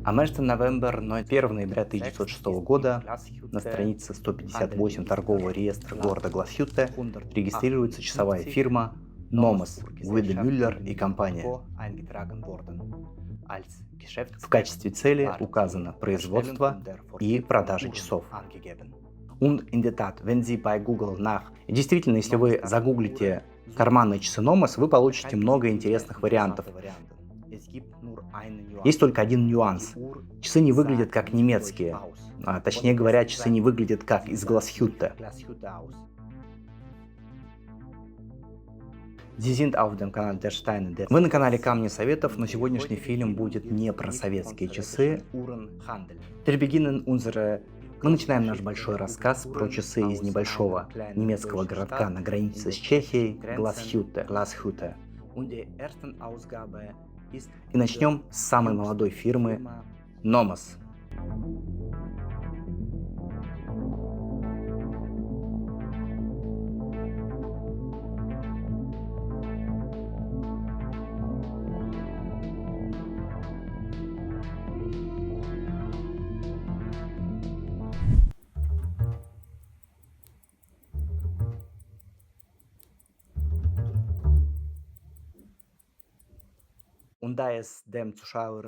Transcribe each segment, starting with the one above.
11 1 ноября 1906 года на странице 158 торгового реестра города Гласхютте регистрируется часовая фирма Nomos, Уиде Мюллер и компания. В качестве цели указано производство и продажа часов. Und in der Tat, wenn Sie bei Google И действительно, если вы загуглите карманные часы Nomos, вы получите много интересных вариантов. Есть только один нюанс. Часы не выглядят как немецкие. Точнее говоря, часы не выглядят как из Гласхютте. Вы на канале Камни Советов, но сегодняшний фильм будет не про советские часы. Мы начинаем наш большой рассказ про часы из небольшого немецкого городка на границе с Чехией Гласхютте. И начнем с самой молодой фирмы Nomos.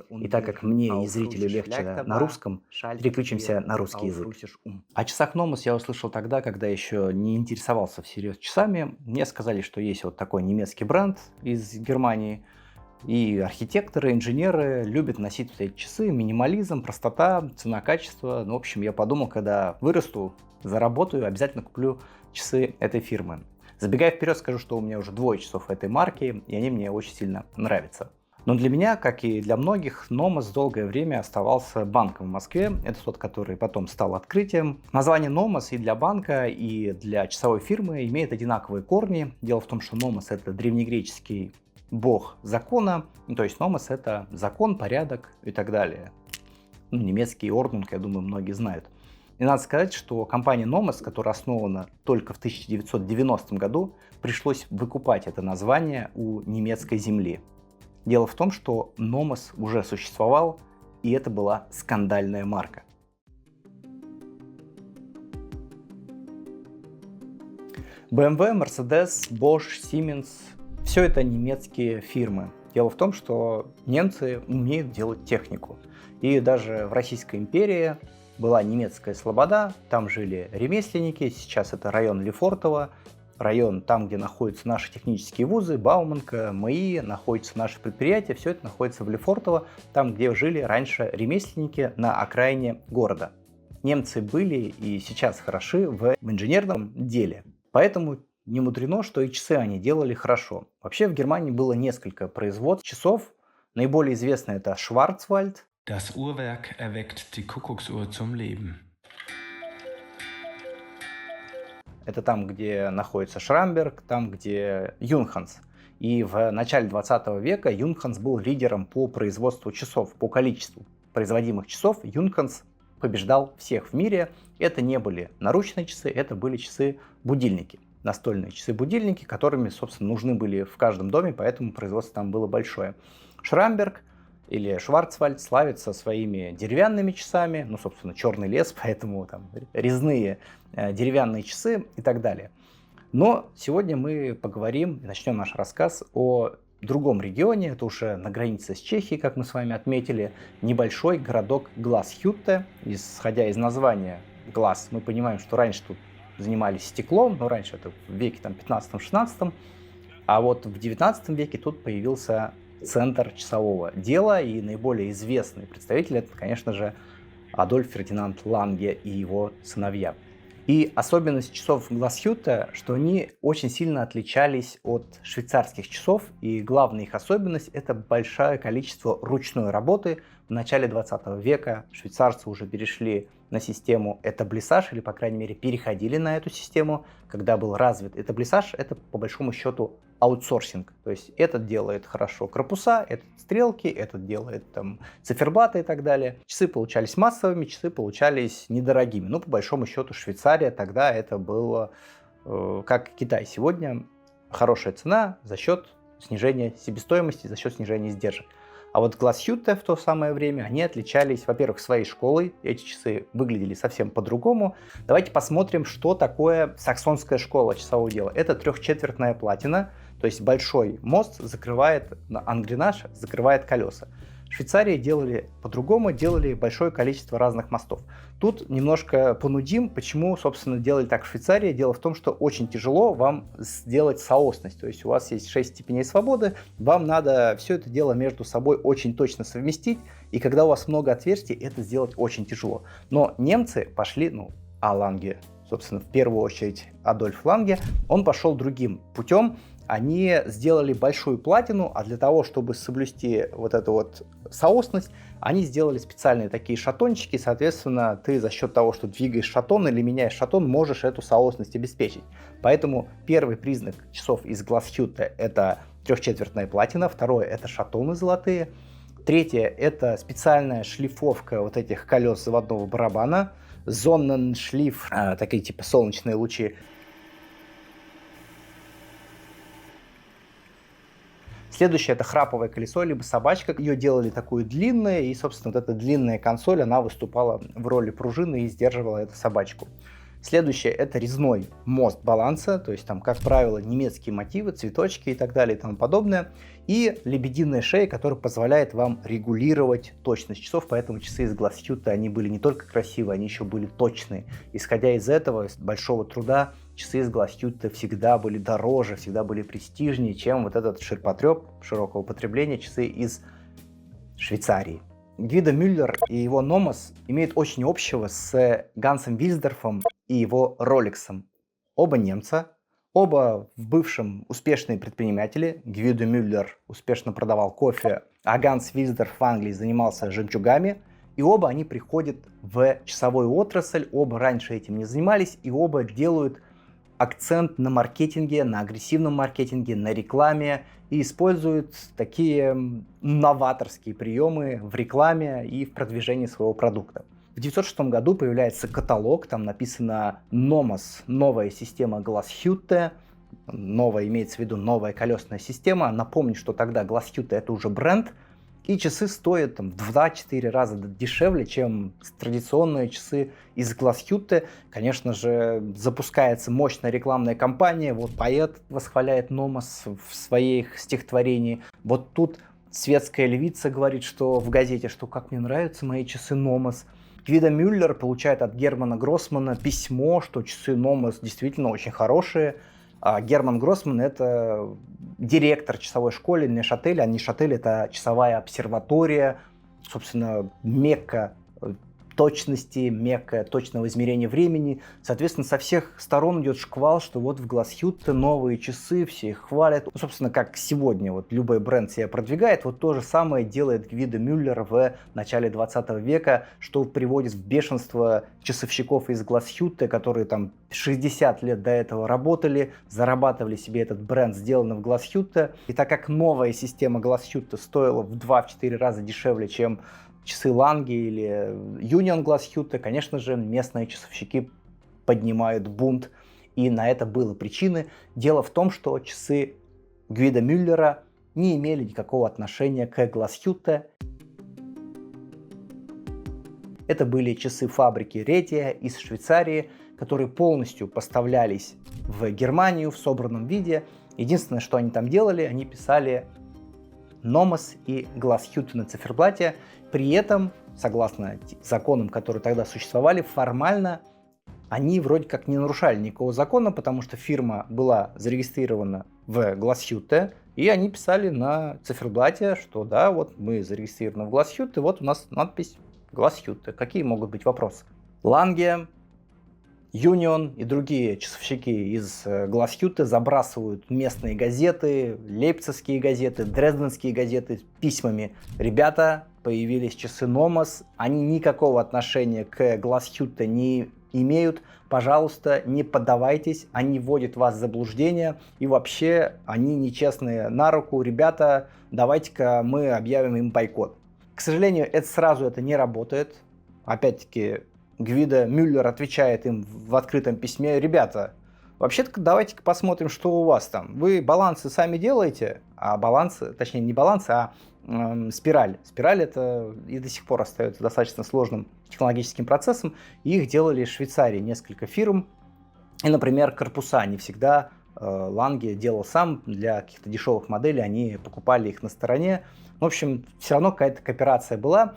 И так как мне и зрителю легче на русском, переключимся на русский язык. О часах Nomos я услышал тогда, когда еще не интересовался всерьез часами. Мне сказали, что есть вот такой немецкий бренд из Германии, и архитекторы, инженеры любят носить вот эти часы. Минимализм, простота, цена-качество. Ну, в общем, я подумал, когда вырасту, заработаю, обязательно куплю часы этой фирмы. Забегая вперед, скажу, что у меня уже 2 часов этой марки, и они мне очень сильно нравятся. Но для меня, как и для многих, Nomos долгое время оставался банком в Москве. Это тот, который потом стал открытием. Название Nomos и для банка, и для часовой фирмы имеет одинаковые корни. Дело в том, что Nomos — это древнегреческий бог закона, то есть Nomos — это закон, порядок и так далее. Немецкий Ordnung, я думаю, многие знают. И надо сказать, что компания Nomos, которая основана только в 1990 году, пришлось выкупать это название у немецкой земли. Дело в том, что Nomos уже существовал, и это была скандальная марка. BMW, Mercedes, Bosch, Siemens – все это немецкие фирмы. Дело в том, что немцы умеют делать технику. И даже в Российской империи была немецкая слобода, там жили ремесленники, сейчас это район Лефортово, район там, где находятся наши технические вузы, Бауманка, МАИ, находятся наши предприятия, все это находится в Лефортово, там, где жили раньше ремесленники на окраине города. Немцы были и сейчас хороши в инженерном деле, поэтому не мудрено, что и часы они делали хорошо. Вообще в Германии было несколько производств часов, наиболее известное это Schwarzwald. Das Uhrwerk erweckt die Kuckucksuhr zum Leben. Это там, где находится Шрамберг, там, где Юнханс. И в начале 20 века Юнханс был лидером по производству часов, по количеству производимых часов. Юнханс побеждал всех в мире. Это не были наручные часы, это были часы-будильники. Настольные часы-будильники, которыми, собственно, нужны были в каждом доме, поэтому производство там было большое. Шрамберг или Шварцвальд славится своими деревянными часами, ну, собственно, черный лес, поэтому там резные деревянные часы и так далее. Но сегодня мы поговорим и начнем наш рассказ о другом регионе, это уже на границе с Чехией, как мы с вами отметили, небольшой городок Гласхютте. Исходя из названия Глас, мы понимаем, что раньше тут занимались стеклом, но раньше это в веке 15-16, а вот в 19 веке тут появился центр часового дела, и наиболее известный представитель это, конечно же, Адольф Фердинанд Ланге и его сыновья. И особенность часов Гласхютте, что они очень сильно отличались от швейцарских часов, и главная их особенность – это большое количество ручной работы. В начале 20 века швейцарцы уже перешли на систему этаблисаж, или, по крайней мере, переходили на эту систему. Когда был развит этаблисаж, это, по большому счету, аутсорсинг. То есть этот делает хорошо корпуса, этот стрелки, этот делает там циферблаты и так далее. Часы получались массовыми, часы получались недорогими. Ну, по большому счету, Швейцария тогда это было, как Китай сегодня, хорошая цена за счет снижения себестоимости, за счет снижения издержек. А вот Glashütte в то самое время, они отличались, во-первых, своей школой. Эти часы выглядели совсем по-другому. Давайте посмотрим, что такое саксонская школа часового дела. Это трехчетвертная платина, то есть большой мост закрывает ангренаж, закрывает колеса. В Швейцарии делали по-другому, делали большое количество разных мостов. Тут немножко понудим, почему, собственно, делали так в Швейцарии. Дело в том, что очень тяжело вам сделать соосность. То есть у вас есть 6 степеней свободы, вам надо все это дело между собой очень точно совместить. И когда у вас много отверстий, это сделать очень тяжело. Но немцы пошли, Ланге, собственно, в первую очередь Адольф Ланге, он пошел другим путем. Они сделали большую платину, а для того, чтобы соблюсти вот эту вот соосность, они сделали специальные такие шатончики. Соответственно, ты за счет того, что двигаешь шатон или меняешь шатон, можешь эту соосность обеспечить. Поэтому первый признак часов из Glashütte — это трехчетвертная платина, второе — это шатоны золотые, третье — это специальная шлифовка вот этих колес заводного барабана, Sonnenschliff, такие типа солнечные лучи. Следующее — это храповое колесо, либо собачка. Ее делали такую длинную, и, собственно, вот эта длинная консоль, она выступала в роли пружины и сдерживала эту собачку. Следующее — это резной мост баланса, то есть там, как правило, немецкие мотивы, цветочки и так далее и тому подобное. И лебединая шея, которая позволяет вам регулировать точность часов, поэтому часы из Glashütte, они были не только красивые, они еще были точные. Исходя из этого, из большого труда, часы из Glashütte всегда были дороже, всегда были престижнее, чем вот этот ширпотреб широкого потребления часы из Швейцарии. Гвидо Мюллер и его Nomos имеют очень общего с Гансом Вильсдорфом и его Ролексом. Оба немца, оба в бывшем успешные предприниматели. Гвидо Мюллер успешно продавал кофе, а Ганс Вильсдорф в Англии занимался жемчугами. И оба они приходят в часовую отрасль, оба раньше этим не занимались, и оба делают акцент на маркетинге, на агрессивном маркетинге, на рекламе и используют такие новаторские приемы в рекламе и в продвижении своего продукта. В 1906 году появляется каталог, там написано Nomos, новая система Glashütte. Новая имеется в виду новая колесная система. Напомню, что тогда Glashütte — это уже бренд, и часы стоят в 2-4 раза дешевле, чем традиционные часы из Glashütte. Конечно же, запускается мощная рекламная кампания. Вот поэт восхваляет Nomos в своих стихотворении. Вот тут светская львица говорит, что в газете, что как мне нравятся мои часы Nomos. Гвидо Мюллер получает от Германа Гроссмана письмо, что часы Nomos действительно очень хорошие. А Герман Гроссман — это директор часовой школы Нешатель, а Нешатель — это часовая обсерватория, собственно, мекка точности, мекка точного измерения времени. Соответственно, со всех сторон идет шквал, что вот в Glashütte новые часы, все их хвалят. Собственно, как сегодня вот любой бренд себя продвигает, вот то же самое делает Гвидо Мюллер в начале 20 века, что приводит в бешенство часовщиков из Glashütte, которые там 60 лет до этого работали, зарабатывали себе этот бренд, сделанный в Glashütte. И так как новая система Glashütte стоила в 2-4 раза дешевле, чем часы Lange или Union Glashütte, конечно же, местные часовщики поднимают бунт, и на это было причины. Дело в том, что часы Гвидо Мюллера не имели никакого отношения к Glashütte. Это были часы фабрики Ретия из Швейцарии, которые полностью поставлялись в Германию в собранном виде. Единственное, что они там делали, они писали Nomos и Glashütte на циферблате. При этом, согласно законам, которые тогда существовали, формально они вроде как не нарушали никакого закона, потому что фирма была зарегистрирована в Glashütte, и они писали на циферблате, что да, вот мы зарегистрированы в Glashütte, вот у нас надпись Glashütte. Какие могут быть вопросы? Lange, Union и другие часовщики из Glashütte забрасывают местные газеты, лейпцигские газеты, дрезденские газеты письмами. Ребята, появились часы Nomos, они никакого отношения к Glashütte не имеют. Пожалуйста, не поддавайтесь, они вводят вас в заблуждение, и вообще они нечестные на руку. Ребята, давайте-ка мы объявим им бойкот. К сожалению, это не работает. Опять-таки, Гвидо Мюллер отвечает им в открытом письме: ребята, вообще-то давайте-ка посмотрим, что у вас там. Вы балансы сами делаете, а балансы, точнее не балансы, а спираль. Спираль это и до сих пор остается достаточно сложным технологическим процессом. И их делали в Швейцарии несколько фирм. И, например, корпуса не всегда Lange делал сам. Для каких-то дешевых моделей они покупали их на стороне. В общем, все равно какая-то кооперация была.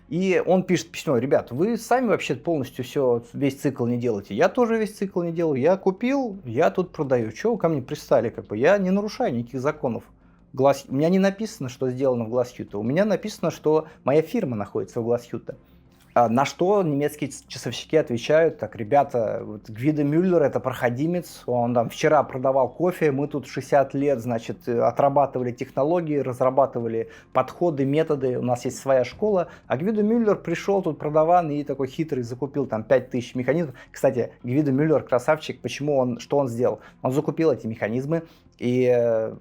И он пишет письмо: ребят, вы сами вообще полностью весь цикл не делаете. Я тоже весь цикл не делаю. Я купил, я тут продаю. Чего вы ко мне пристали? Я не нарушаю никаких законов. У меня не написано, что сделано в Glashütte. У меня написано, что моя фирма находится в Glashütte. На что немецкие часовщики отвечают: так, ребята, вот Гвидо Мюллер это проходимец, он там вчера продавал кофе, мы тут 60 лет, значит, отрабатывали технологии, разрабатывали подходы, методы, у нас есть своя школа, а Гвидо Мюллер пришел тут продаван и такой хитрый, закупил там 5000 механизмов. Кстати, Гвидо Мюллер красавчик, что он сделал? Он закупил эти механизмы, и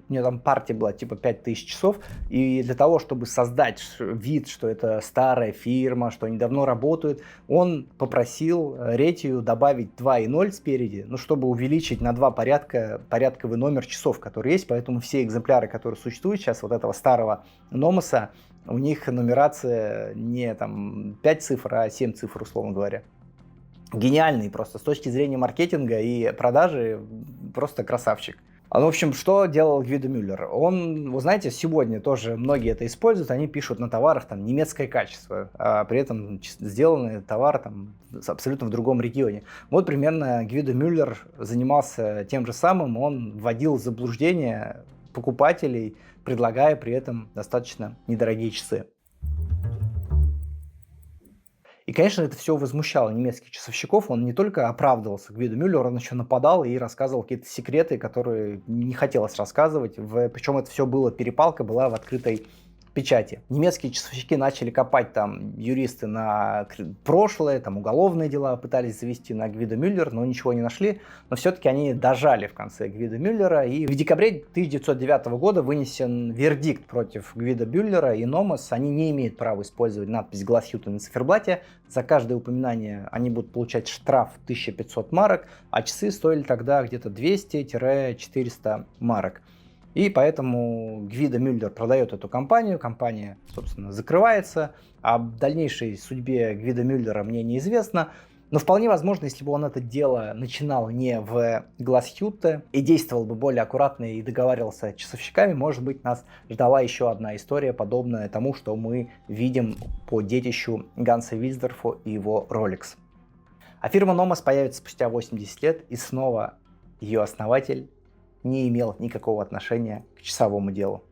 у него там партия была типа 5000 часов, и для того, чтобы создать вид, что это старая фирма, что они давно работают, он попросил Ретию добавить 2.0 спереди, чтобы увеличить на 2 порядка порядковый номер часов, который есть, поэтому все экземпляры, которые существуют сейчас, вот этого старого Номоса, у них нумерация не там 5 цифр, а 7 цифр, условно говоря. Гениальный просто, с точки зрения маркетинга и продажи, просто красавчик. В общем, что делал Гвидо Мюллер? Он, вы знаете, сегодня тоже многие это используют, они пишут на товарах там немецкое качество, а при этом сделанный товар там абсолютно в другом регионе. Вот примерно Гвидо Мюллер занимался тем же самым, он вводил в заблуждение покупателей, предлагая при этом достаточно недорогие часы. И, конечно, это все возмущало немецких часовщиков. Он не только оправдывался Гвидо Мюллер, он еще нападал и рассказывал какие-то секреты, которые не хотелось рассказывать. Причем это все было, перепалка была в открытой печати. Немецкие часовщики начали копать там, юристы на прошлое, там уголовные дела пытались завести на Гвидо Мюллер, но ничего не нашли. Но все-таки они дожали в конце Гвидо Мюллера. И в декабре 1909 года вынесен вердикт против Гвидо Мюллера и Номос. Они не имеют права использовать надпись Glashütte на циферблате. За каждое упоминание они будут получать штраф 1500 марок, а часы стоили тогда где-то 200-400 марок. И поэтому Гвидо Мюллер продает эту компанию, компания, собственно, закрывается. О дальнейшей судьбе Гвидо Мюллера мне неизвестно, но вполне возможно, если бы он это дело начинал не в Glashütte и действовал бы более аккуратно и договаривался с часовщиками, может быть, нас ждала еще одна история, подобная тому, что мы видим по детищу Ганса Вильсдорфа и его Rolex. А фирма Nomos появится спустя 80 лет, и снова ее основатель не имел никакого отношения к часовому делу.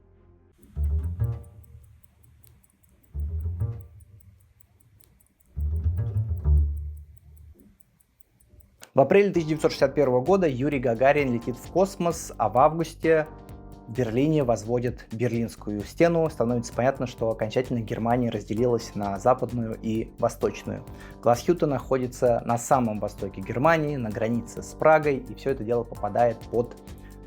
В апреле 1961 года Юрий Гагарин летит в космос, а в августе в Берлине возводят Берлинскую стену. Становится понятно, что окончательно Германия разделилась на западную и восточную. Glashütte находится на самом востоке Германии, на границе с Прагой, и все это дело попадает под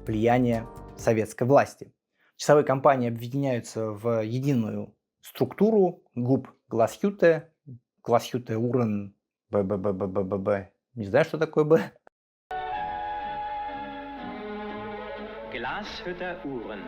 влияние советской власти. Часовые компании объединяются в единую структуру ГУП Glashütte, Glashütte Uhren, ББББББ. Не знаю, что такое Б. Glashütte Uhren.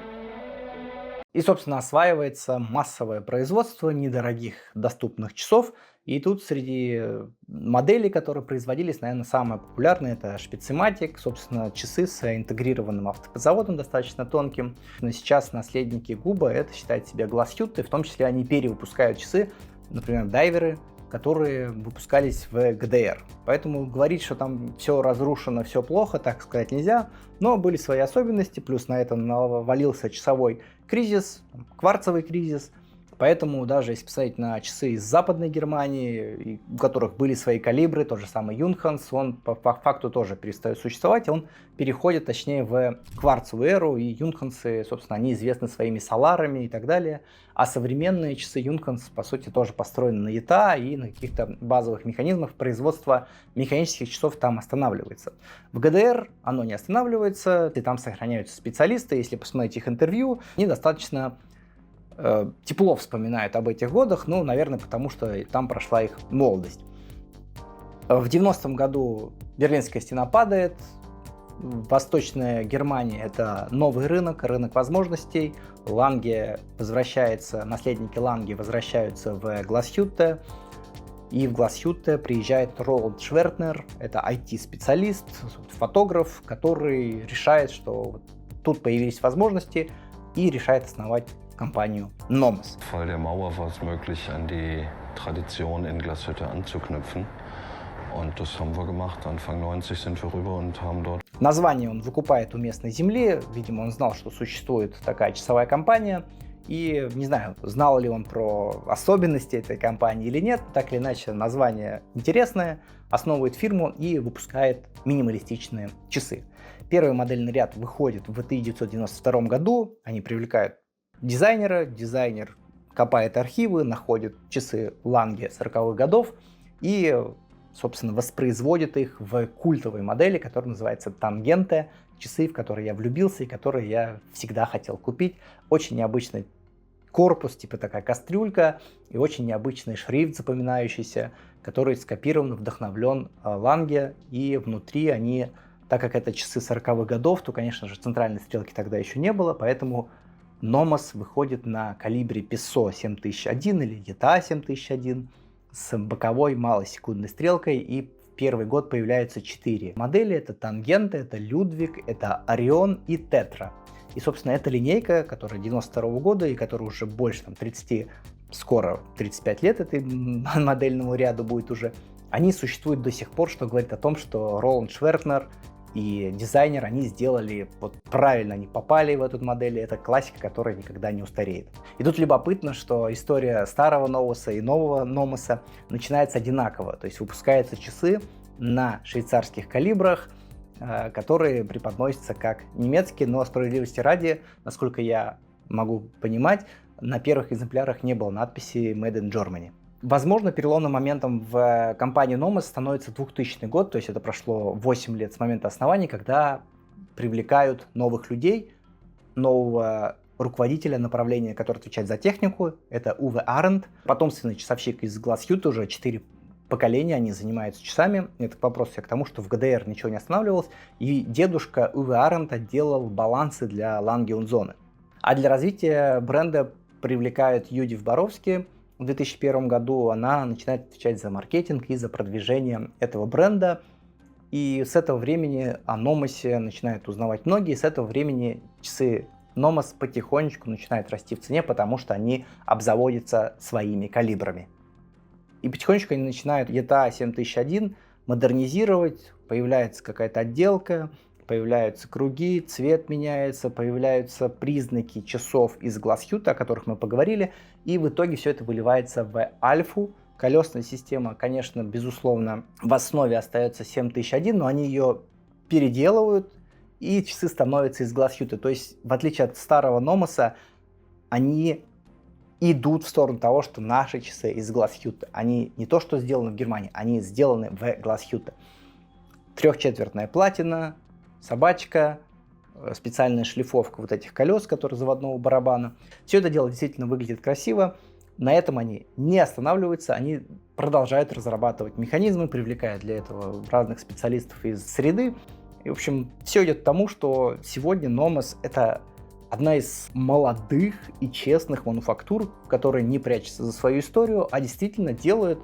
И, собственно, осваивается массовое производство недорогих доступных часов. И тут среди моделей, которые производились, наверное, самая популярная — это Spitzimatic, собственно, часы с интегрированным автоподзаводом достаточно тонким. Но сейчас наследники Губа — это считают себя Glashütte, в том числе они перевыпускают часы, например, дайверы, которые выпускались в ГДР. Поэтому говорить, что там все разрушено, все плохо, так сказать нельзя, но были свои особенности, плюс на это навалился часовой кризис, кварцевый кризис. Поэтому даже если посмотреть на часы из Западной Германии, у которых были свои калибры, тот же самый Юнханс, он по факту тоже перестает существовать, он переходит, точнее, в кварцевую эру, и Юнхансы, собственно, они известны своими соларами и так далее. А современные часы Юнханс, по сути, тоже построены на ЯТА и на каких-то базовых механизмах. Производство механических часов там останавливается. В ГДР оно не останавливается, и там сохраняются специалисты. Если посмотреть их интервью, они достаточно тепло вспоминают об этих годах, ну, наверное, потому что там прошла их молодость. В 90-м году Берлинская стена падает, Восточная Германия — это новый рынок, рынок возможностей. Ланге возвращается, наследники Ланге возвращаются в Гласхютте. И в Гласхютте приезжает Роланд Швертнер, это IT-специалист, фотограф, который решает, что вот тут появились возможности, и решает основать компанию Nomos. Fall der Mauer war es möglich, an die Tradition in Glashütte anzuknüpfen. Und das haben wir gemacht. Anfang 90 sind wir rüber und haben dort. Название он выкупает у местной земли. Видимо, он знал, что существует такая часовая компания. И не знаю, знал ли он про особенности этой компании или нет. Так или иначе, название интересное. Основывает фирму и выпускает минималистичные часы. Первый модельный ряд выходит в 1992 году. Они привлекают дизайнера. Дизайнер копает архивы, находит часы Ланге 40-х годов и, собственно, воспроизводит их в культовой модели, которая называется Tangente. Часы, в которые я влюбился и которые я всегда хотел купить. Очень необычный корпус, типа такая кастрюлька, и очень необычный шрифт запоминающийся, который скопирован, вдохновлен Ланге. И внутри они, так как это часы 40-х годов, то, конечно же, центральной стрелки тогда еще не было, поэтому Nomos выходит на калибре Peugeot 7001 или ETA 7001 с боковой малой секундной стрелкой, и в первый год появляются 4 модели. Это Tangente, это Ludwig, это Orion и Tetra. И, собственно, эта линейка, которая 92 года и которая уже больше 30, скоро 35 лет этой модельному ряду будет уже, они существуют до сих пор, что говорит о том, что Роланд Швертнер и дизайнер, они сделали, вот правильно они попали в эту модель, это классика, которая никогда не устареет. И тут любопытно, что история старого Nomos и нового Nomos начинается одинаково, то есть выпускаются часы на швейцарских калибрах, которые преподносятся как немецкие, но справедливости ради, насколько я могу понимать, на первых экземплярах не было надписи Made in Germany. Возможно, переломным моментом в компании Nomos становится 2000 год, то есть это прошло 8 лет с момента основания, когда привлекают новых людей, нового руководителя направления, который отвечает за технику, это Уве Арендт, потомственный часовщик из Гласхютте, уже 4 поколения они занимаются часами. Это вопрос к тому, что в ГДР ничего не останавливалось, и дедушка Уве Арендта делал балансы для Lange und Söhne. А для развития бренда привлекают Юдив Боровски. В 2001 году она начинает отвечать за маркетинг и за продвижение этого бренда. И с этого времени о Nomos начинают узнавать многие. И с этого времени часы Nomos потихонечку начинают расти в цене, потому что они обзаводятся своими калибрами. И потихонечку они начинают ETA 7001 модернизировать. Появляется какая-то отделка, появляются круги, цвет меняется, появляются признаки часов из Гласхютте, о которых мы поговорили, и в итоге все это выливается в Альфу. Колесная система, конечно, безусловно, в основе остается 7001, но они ее переделывают, и часы становятся из Гласхютте. То есть, в отличие от старого Nomos, они идут в сторону того, что наши часы из Гласхютте. Они не то, что сделаны в Германии, они сделаны в Гласхютте. 3/4 платина, собачка, специальная шлифовка вот этих колес, которые заводного барабана. Все это дело действительно выглядит красиво. На этом они не останавливаются, они продолжают разрабатывать механизмы, привлекая для этого разных специалистов из среды. И, в общем, все идет к тому, что сегодня Nomos — это одна из молодых и честных мануфактур, которые не прячутся за свою историю, а действительно делают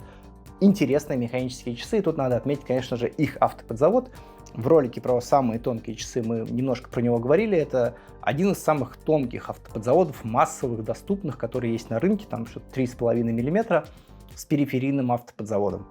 интересные механические часы. И тут надо отметить, конечно же, их автоподзавод. В ролике про самые тонкие часы мы немножко про него говорили. Это один из самых тонких автоподзаводов, массовых, доступных, которые есть на рынке. Там что-то 3,5 мм с периферийным автоподзаводом.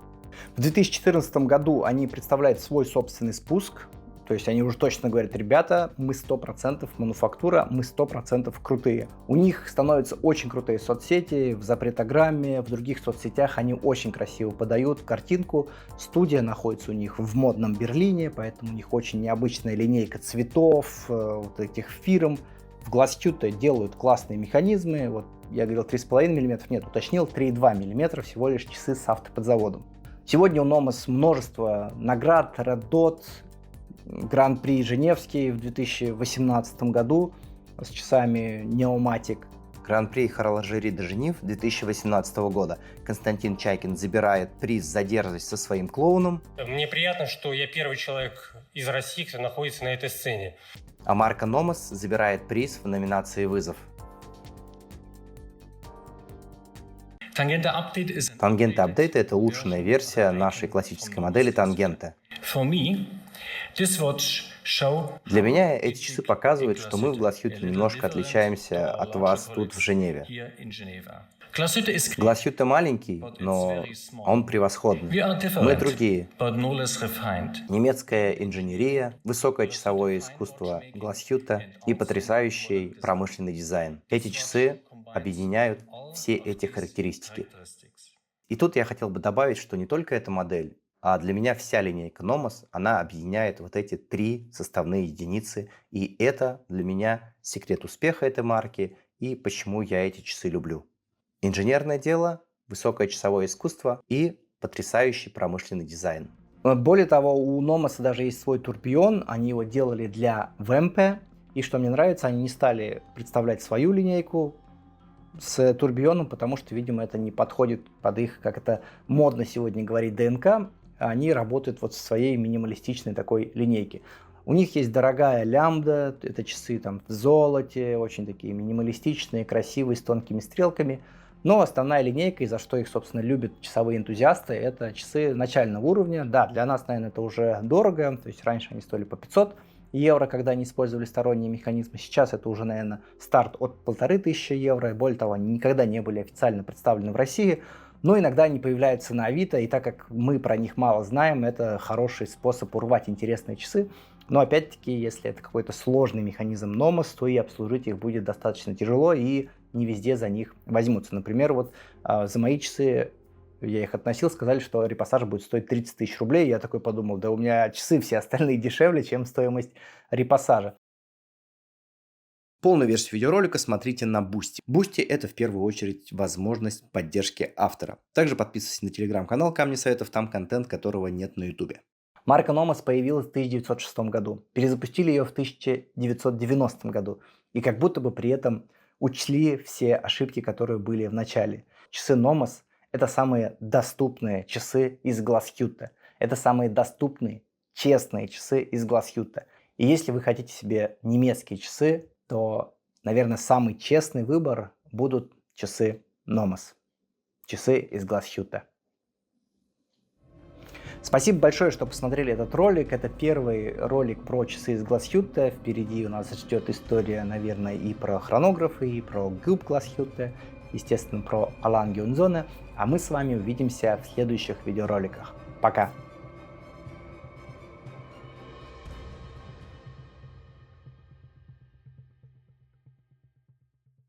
В 2014 году они представляют свой собственный спуск. То есть они уже точно говорят: ребята, мы 100% мануфактура, мы 100% крутые. У них становятся очень крутые соцсети, в запретограмме, в других соцсетях они очень красиво подают картинку. Студия находится у них в модном Берлине, поэтому у них очень необычная линейка цветов, вот этих фирм. В Гласхютте делают классные механизмы. Вот я говорил 3,5 мм, нет, уточнил 3,2 мм, всего лишь часы с автоподзаводом. Сегодня у Nomos множество наград, Red Dot, Гран-при Женевский в 2018 году с часами Neomatic, Гран-при Хоралжери де Женив 2018 года. Константин Чайкин забирает приз за дерзость со своим клоуном. Мне приятно, что я первый человек из России, кто находится на этой сцене. А Марко Номос забирает приз в номинации «Вызов». Tangente Update ist Tangente Update — это улучшенная версия нашей классической модели Tangente. For me, this watch show Для меня эти часы показывают, что мы в Glashütte немножко отличаемся от вас тут в Женеве. here in Geneva. Glashütte is Glashütte маленький, но он превосходный. We are Мы different, другие. but no less refined. Немецкая инженерия, высокое часовое искусство Glashütte и потрясающий промышленный дизайн. Эти часы объединяют все эти характеристики. И тут я хотел бы добавить, что не только эта модель, а для меня вся линейка Nomos, она объединяет вот эти три составные единицы. И это для меня секрет успеха этой марки и почему я эти часы люблю. Инженерное дело, высокое часовое искусство и потрясающий промышленный дизайн. Более того, у Nomos даже есть свой турбион, они его делали для Wempe. И что мне нравится, они не стали представлять свою линейку с турбионом, потому что, видимо, это не подходит под их, как это модно сегодня говорить, ДНК. Они работают вот со своей минималистичной такой линейки. У них есть дорогая лямбда, это часы там в золоте, очень такие минималистичные, красивые, с тонкими стрелками. Но основная линейка, и за что их, собственно, любят часовые энтузиасты, это часы начального уровня. Да, для нас, наверное, это уже дорого, то есть раньше они стоили по 500 евро, когда они использовали сторонние механизмы. Сейчас это уже, наверное, старт от 1500 евро. И более того, они никогда не были официально представлены в России. Но иногда они появляются на Авито, и так как мы про них мало знаем, это хороший способ урвать интересные часы. Но опять-таки, если это какой-то сложный механизм Nomos, то и обслужить их будет достаточно тяжело, и не везде за них возьмутся. Например, вот за мои часы, я их относил, сказали, что репассаж будет стоить 30 тысяч рублей. Я такой подумал, да у меня часы все остальные дешевле, чем стоимость репассажа. Полную версию видеоролика смотрите на Boosty. Boosty — это в первую очередь возможность поддержки автора. Также подписывайтесь на телеграм-канал Камни Советов, там контент, которого нет на ютубе. Марка Nomos появилась в 1906 году. Перезапустили ее в 1990 году. И как будто бы при этом учли все ошибки, которые были в начале. Часы Nomos — это самые доступные часы из Glashütte. Это самые доступные, честные часы из Glashütte. И если вы хотите себе немецкие часы, то, наверное, самый честный выбор будут часы Nomos. Часы из Glashütte. Спасибо большое, что посмотрели этот ролик. Это первый ролик про часы из Glashütte. Впереди у нас ждет история, наверное, и про хронографы, и про Group Glashütte, естественно, про A Lange und Sonne. А мы с вами увидимся в следующих видеороликах. Пока!